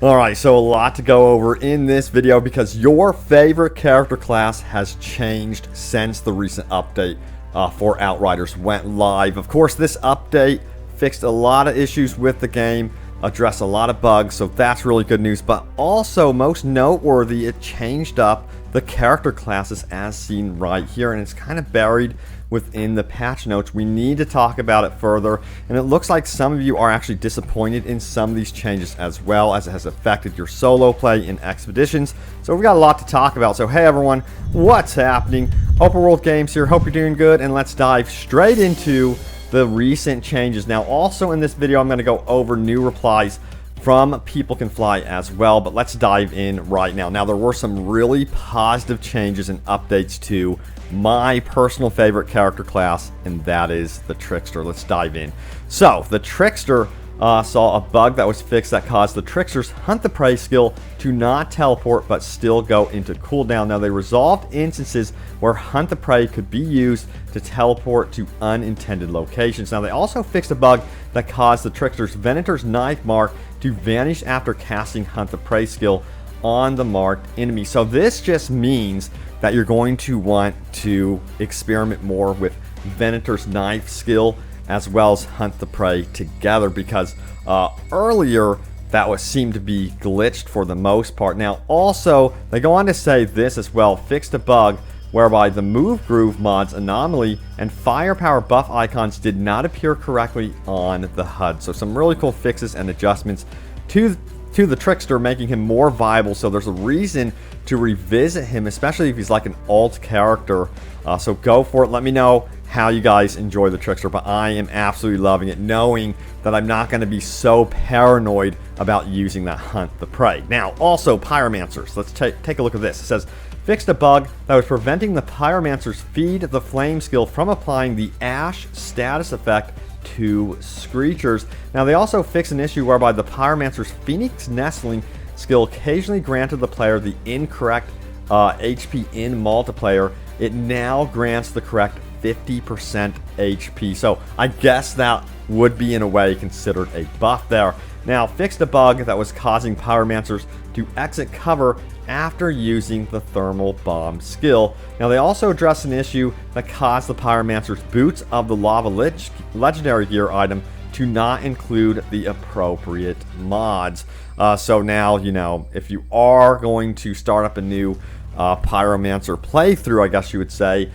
Alright, so a lot to go over in this video because your favorite character class has changed since the recent update for Outriders went live. Of course, this update fixed a lot of issues with the game, addressed a lot of bugs, so that's really good news. But also, most noteworthy, it changed up the character classes as seen right here, and it's kind of buried within the patch notes. We need to talk about it further, and it looks like some of you are actually disappointed in some of these changes as well, as it has affected your solo play in expeditions. So we've got a lot to talk about. So hey everyone, what's happening? Open World Games here, hope you're doing good, and let's dive straight into the recent changes. Now also in this video I'm going to go over new replies from People Can Fly as well, but let's dive in right now. Now there were some really positive changes and updates to my personal favorite character class, and that is the Trickster. Let's dive in. So the Trickster saw a bug that was fixed that caused the Trickster's Hunt the Prey skill to not teleport but still go into cooldown. Now they resolved instances where Hunt the Prey could be used to teleport to unintended locations. Now they also fixed a bug that caused the Trickster's Venator's Knife mark to vanish after casting Hunt the Prey skill on the marked enemy. So this just means that you're going to want to experiment more with Venator's Knife skill as well as Hunt the Prey together, because earlier that seemed to be glitched for the most part. Now also they go on to say this as well, fixed a bug whereby the Move Groove mod's anomaly and firepower buff icons did not appear correctly on the HUD. So some really cool fixes and adjustments to the Trickster, making him more viable. So there's a reason to revisit him, especially if he's like an alt character. So go for it. Let me know how you guys enjoy the Trickster, but I am absolutely loving it, knowing that I'm not going to be so paranoid about using that Hunt the Prey. Now also Pyromancers, let's take a look at this. It says fixed a bug that was preventing the Pyromancers Feed the Flame skill from applying the Ash status effect to Screechers. Now they also fixed an issue whereby the Pyromancer's Phoenix Nestling skill occasionally granted the player the incorrect HP in multiplayer. It now grants the correct 50% HP. So I guess that would be in a way considered a buff there. Now fixed a bug that was causing Pyromancers to exit cover after using the Thermal Bomb skill. Now they also addressed an issue that caused the Pyromancer's Boots of the Lava Legendary Gear item to not include the appropriate mods. So now, you know, if you are going to start up a new Pyromancer playthrough, I guess you would say,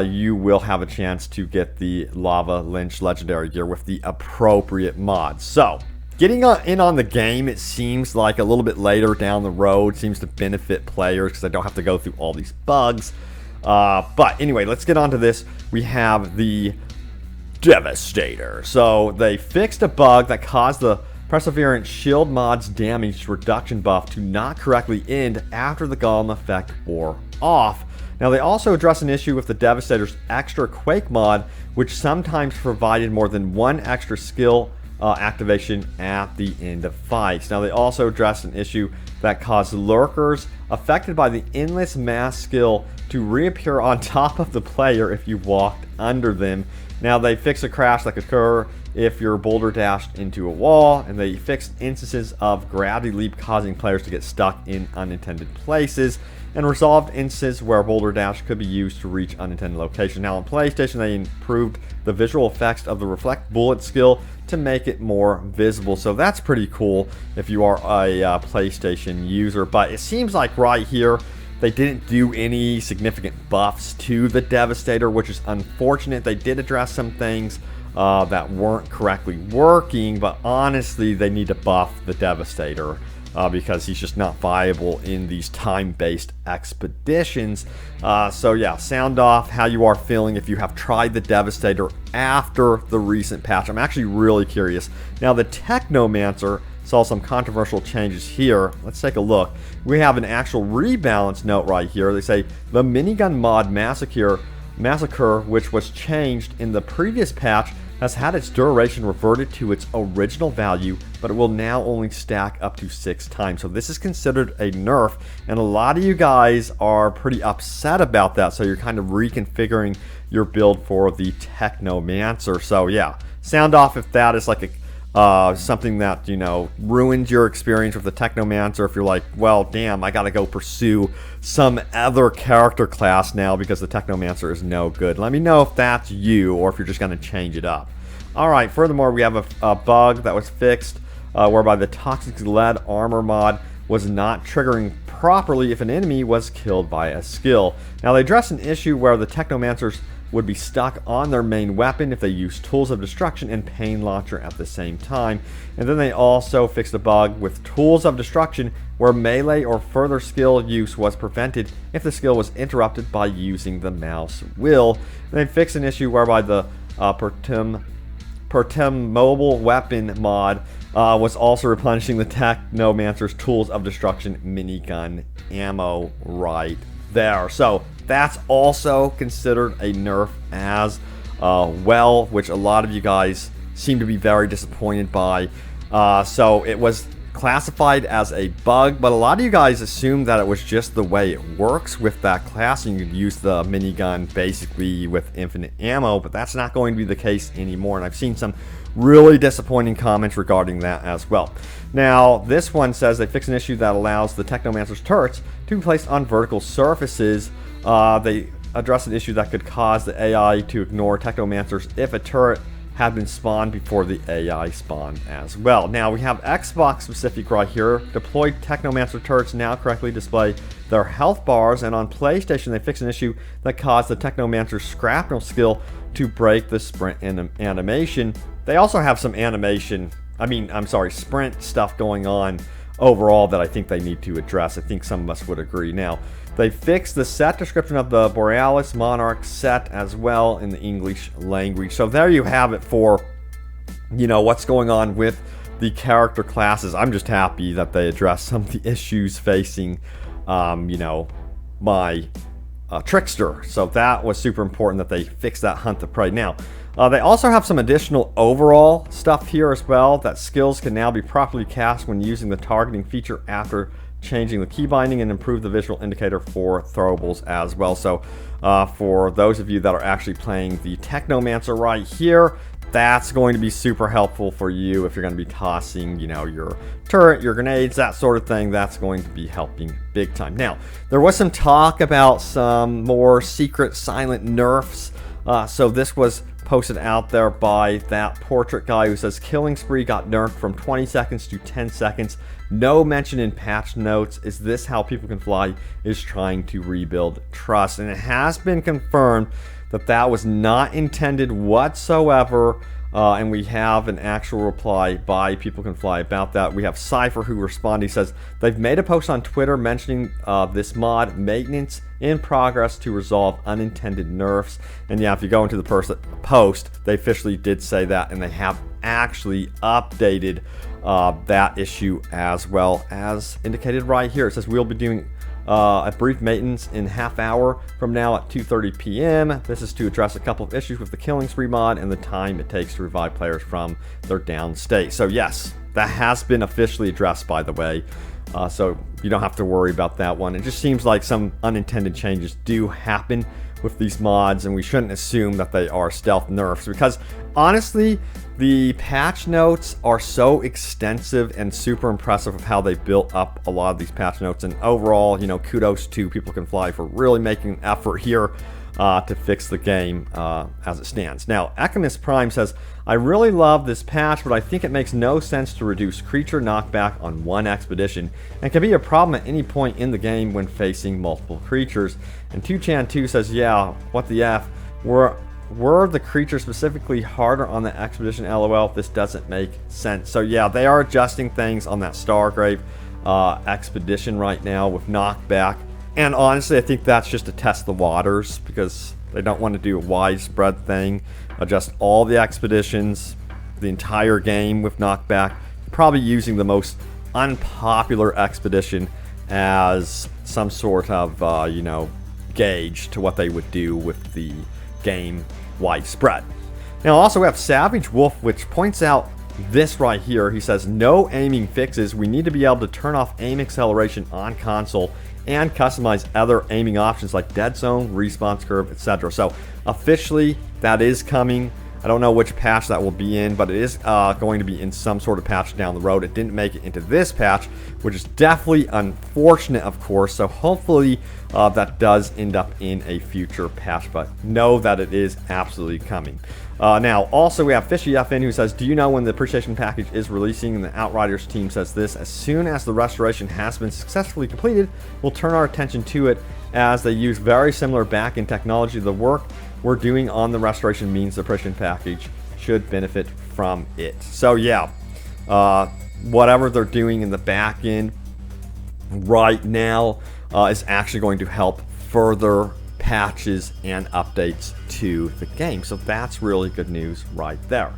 you will have a chance to get the Lava Lynch Legendary Gear with the appropriate mods. So getting in on the game, it seems like a little bit later down the road, seems to benefit players because I don't have to go through all these bugs. But anyway, let's get on to this. We have the Devastator. So they fixed a bug that caused the Perseverance Shield mod's damage reduction buff to not correctly end after the Golem effect wore off. Now they also address an issue with the Devastator's extra Quake mod, which sometimes provided more than one extra skill activation at the end of fights. Now they also addressed an issue that caused lurkers affected by the Endless Mass skill to reappear on top of the player if you walked under them. Now they fixed a crash that could occur if you're boulder dashed into a wall, and they fixed instances of gravity leap causing players to get stuck in unintended places, and resolved instances where boulder dash could be used to reach unintended locations. Now on PlayStation they improved the visual effects of the Reflect Bullet skill to make it more visible. So that's pretty cool if you are a PlayStation user. But it seems like right here they didn't do any significant buffs to the Devastator, which is unfortunate. They did address some things that weren't correctly working, but honestly they need to buff the Devastator because he's just not viable in these time-based expeditions. So yeah, sound off how you are feeling if you have tried the Devastator after the recent patch. I'm actually really curious. Now the Technomancer saw some controversial changes here. Let's take a look. We have an actual rebalance note right here. They say the minigun mod Massacre, which was changed in the previous patch, has had its duration reverted to its original value, but it will now only stack up to 6 times. So this is considered a nerf, and a lot of you guys are pretty upset about that, so you're kind of reconfiguring your build for the Technomancer. So yeah, sound off if that is like something that, you know, ruins your experience with the Technomancer. If you're like, well, damn, I gotta go pursue some other character class now because the Technomancer is no good. Let me know if that's you or if you're just gonna change it up. Alright, furthermore, we have a bug that was fixed whereby the toxic lead armor mod was not triggering properly if an enemy was killed by a skill. Now, they addressed an issue where the Technomancers would be stuck on their main weapon if they used Tools of Destruction and Pain Launcher at the same time. And then they also fixed a bug with Tools of Destruction where melee or further skill use was prevented if the skill was interrupted by using the mouse wheel. And they fixed an issue whereby the Pertem mobile weapon mod was also replenishing the Technomancer's Tools of Destruction minigun ammo right there. So that's also considered a nerf as well, which a lot of you guys seem to be very disappointed by. So it was classified as a bug, but a lot of you guys assume that it was just the way it works with that class, and you could use the minigun basically with infinite ammo, but that's not going to be the case anymore, and I've seen some really disappointing comments regarding that as well. Now, this one says they fixed an issue that allows the Technomancer's turrets to be placed on vertical surfaces. They addressed an issue that could cause the AI to ignore Technomancers if a turret had been spawned before the AI spawned as well. Now, we have Xbox specific right here. Deployed Technomancer turrets now correctly display their health bars, and on PlayStation they fixed an issue that caused the Technomancer's shrapnel skill to break the sprint animation. They also have some sprint stuff going on overall that I think they need to address. I think some of us would agree. Now, they fixed the set description of the Borealis Monarch set as well in the English language. So there you have it for, you know, what's going on with the character classes. I'm just happy that they addressed some of the issues facing, you know, my Trickster. So that was super important that they fixed that Hunt the Prey. Now, they also have some additional overall stuff here as well, that skills can now be properly cast when using the targeting feature after changing the key binding, and improve the visual indicator for throwables as well. So for those of you that are actually playing the Technomancer right here, that's going to be super helpful for you if you're going to be tossing, you know, your turret, your grenades, that sort of thing. That's going to be helping big time. Now, there was some talk about some more secret silent nerfs. So this was posted out there by that portrait guy who says Killing Spree got nerfed from 20 seconds to 10 seconds. No mention in patch notes. Is this how People Can Fly is trying to rebuild trust? And it has been confirmed that that was not intended whatsoever. And we have an actual reply by People Can Fly about that. We have Cypher who responded. He says they've made a post on Twitter mentioning this mod maintenance in progress to resolve unintended nerfs. And yeah, if you go into the post, they officially did say that, and they have actually updated that issue as well, as indicated right here. It says we'll be doing a brief maintenance in half hour from now at 2:30 p.m. This is to address a couple of issues with the Killing Spree mod and the time it takes to revive players from their down state. So yes, that has been officially addressed, by the way. So you don't have to worry about that one. It just seems like some unintended changes do happen with these mods, and we shouldn't assume that they are stealth nerfs, because honestly, the patch notes are so extensive and super impressive of how they built up a lot of these patch notes. And overall, you know, kudos to People Can Fly for really making an effort here to fix the game as it stands. Now, Echimus Prime says, I really love this patch, but I think it makes no sense to reduce creature knockback on one expedition, and can be a problem at any point in the game when facing multiple creatures. And 2chan2 says, yeah, what the F? Were the creatures specifically harder on the expedition? LOL, this doesn't make sense. So yeah, they are adjusting things on that Stargrave expedition right now with knockback. And honestly, I think that's just to test the waters, because they don't want to do a widespread thing, adjust all the expeditions, the entire game with knockback. Probably using the most unpopular expedition as some sort of, you know, gauge to what they would do with the game widespread. Now, also we have Savage Wolf, which points out this right here. He says, no aiming fixes. We need to be able to turn off aim acceleration on console and customize other aiming options like dead zone, response curve, etc. So officially that is coming. I don't know which patch that will be in, but it is going to be in some sort of patch down the road. It didn't make it into this patch, which is definitely unfortunate, of course. So hopefully that does end up in a future patch, but know that it is absolutely coming. Now, also we have Fishy FN who says, do you know when the appreciation package is releasing? And the Outriders team says this: as soon as the restoration has been successfully completed, we'll turn our attention to it, as they use very similar back-end technology. The work we're doing on the restoration means the appreciation package should benefit from it. So yeah, whatever they're doing in the back end right now is actually going to help further patches and updates to the game. So that's really good news right there.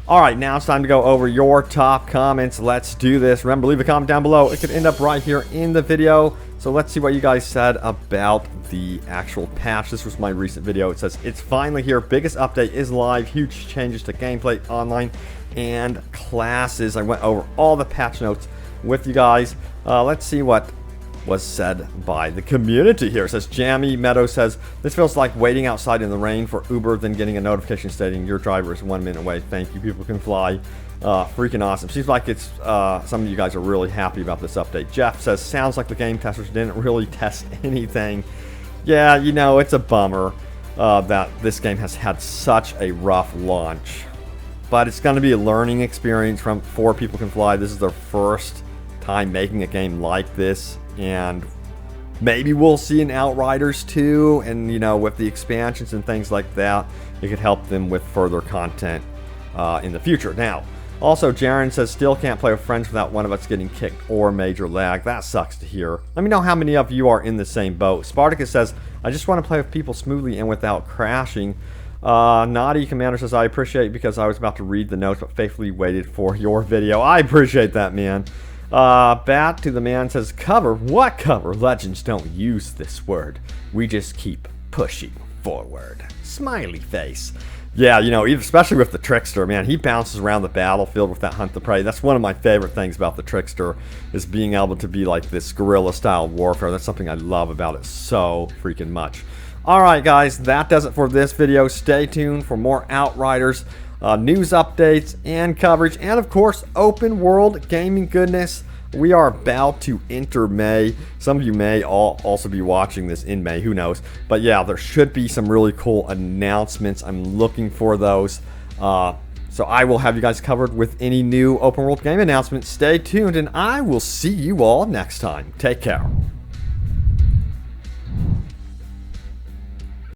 Alright, now it's time to go over your top comments. Let's do this. Remember, leave a comment down below. It could end up right here in the video. So let's see what you guys said about the actual patch. This was my recent video. It says, it's finally here. Biggest update is live. Huge changes to gameplay, online, and classes. I went over all the patch notes with you guys. Let's see what was said by the community here. It says, Jammy Meadow says, this feels like waiting outside in the rain for Uber, then getting a notification stating your driver is 1 minute away. Thank you. People can fly. Freaking awesome. Seems like it's some of you guys are really happy about this update. Jeff says, sounds like the game testers didn't really test anything. Yeah, you know, it's a bummer that this game has had such a rough launch, but it's going to be a learning experience for People Can Fly. This is their first time making a game like this, and maybe we'll see an Outriders 2, and you know, with the expansions and things like that, it could help them with further content in the future. Now, also, Jaren says, still can't play with friends without one of us getting kicked or major lag. That sucks to hear. Let me know how many of you are in the same boat. Spartacus says, I just want to play with people smoothly and without crashing. Naughty Commander says, I appreciate it because I was about to read the notes but faithfully waited for your video. I appreciate that, man. Bat to the Man says, cover? What cover? Legends don't use this word. We just keep pushing forward. Smiley face. Yeah, you know, especially with the Trickster, man, he bounces around the battlefield with that Hunt the Prey. That's one of my favorite things about the Trickster, is being able to be like this guerrilla-style warfare. That's something I love about it so freaking much. Alright, guys, that does it for this video. Stay tuned for more Outriders news updates and coverage, and of course, open world gaming goodness. We are about to enter May. Some of you may also be watching this in May, who knows. But yeah, there should be some really cool announcements. I'm looking for those. So I will have you guys covered with any new open world game announcements. Stay tuned, and I will see you all next time. Take care.